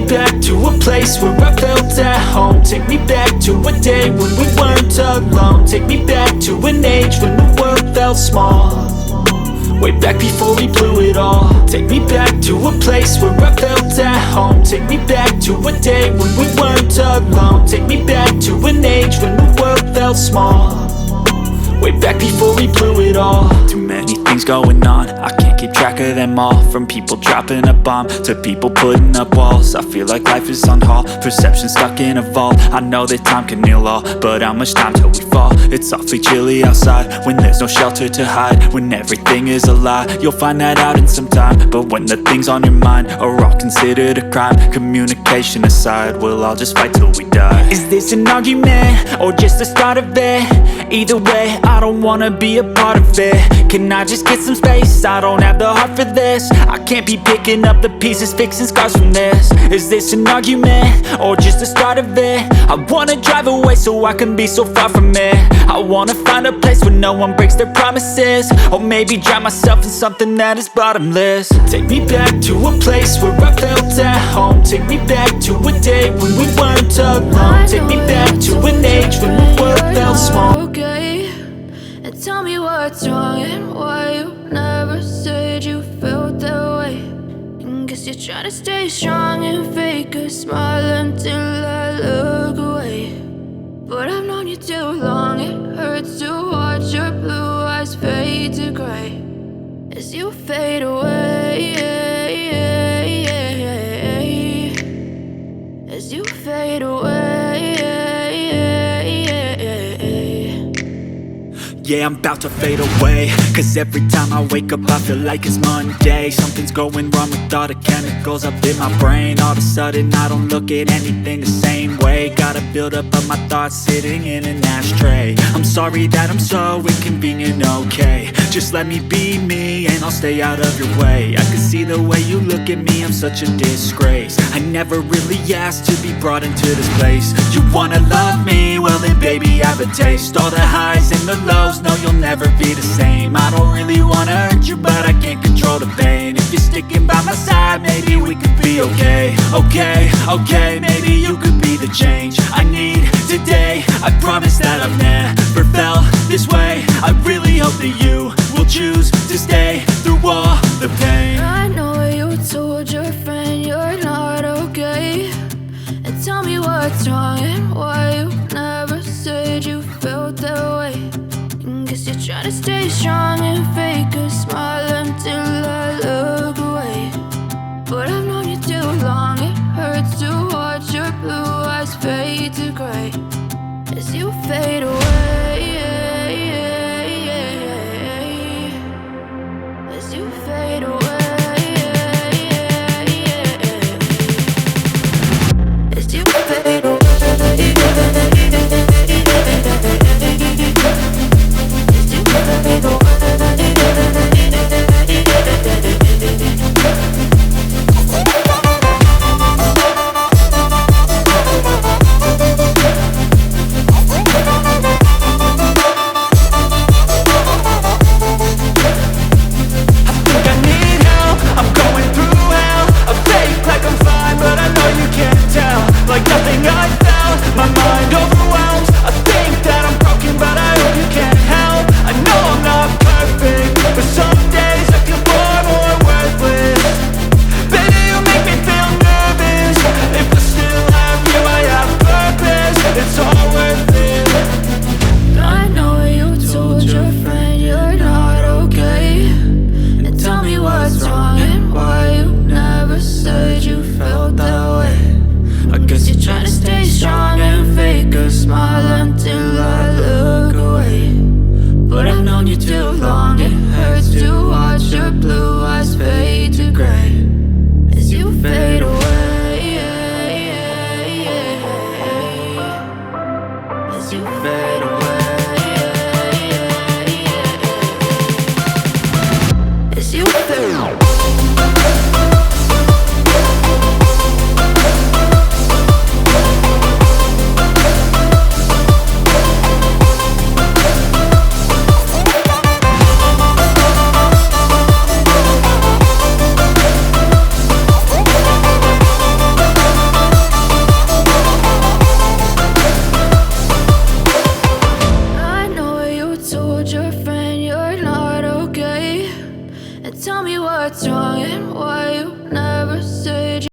back to a place where I felt at home. Take me back to a day when we weren't alone. Take me back to an age when the world felt small, way back before we blew it all. Take me back to a place where I felt at home. Take me back to a day when we weren't alone. Take me back to an age when the world felt small, way back before we blew it all. Too many things going on, I can't keep track of them all. From people dropping a bomb to people putting up walls. I feel like life is on hold, perception stuck in a vault. I know that time can heal all, but how much time till we fall? It's awfully chilly outside when there's no shelter to hide. When everything is a lie, you'll find that out in some time. But when the things on your mind are all considered a crime, communication aside, we'll all just fight till we die. Is this an argument or just the start of it? Either way, I don't wanna be a part of it. Can I just get some space? I don't have the heart for this. I can't be picking up the pieces, fixing scars from this. Is this an argument or just the start of it? I wanna drive away so I can be so far from it. I wanna find a place where no one breaks their promises, or maybe drown myself in something that is bottomless. Take me back to a place where I felt at home. Take me back to a day when we weren't alone. Take me back to an age when the world felt small. Okay, and tell me what's wrong and why you never said you felt that way. And guess you're trying to stay strong and fake a smile until I look away. But I've known you too long, it hurts to watch your blue eyes fade to grey as you fade away, as you fade away. Yeah, I'm about to fade away, cause every time I wake up I feel like it's Monday. Something's going wrong with all the chemicals up in my brain. All of a sudden I don't look at anything the same way. Gotta build up of my thoughts sitting in an ashtray. I'm sorry that I'm so inconvenient, okay. Just let me be me and I'll stay out of your way. I can see the way you look at me, I'm such a disgrace. I never really asked to be brought into this place. You wanna love me? Well then baby I have a taste. All the highs and the lows, no you'll never be the same. I don't really wanna hurt you but I can't control the pain. If you're sticking by my side maybe we could be okay. Okay, maybe you could be the change I need today. I promise that I've never felt this way. I really hope that you will choose to stay through all the pain. I know you told your friend you're not okay, and tell me what's wrong and why you never said you felt that way. And guess you're trying to stay strong and fake a smile until I look away. But I've known you too long, it hurts to watch your blue eyes fade to grey as you fade away, as you fade away, as you fade away. your friend you're not okay, and tell me what's wrong and why you never said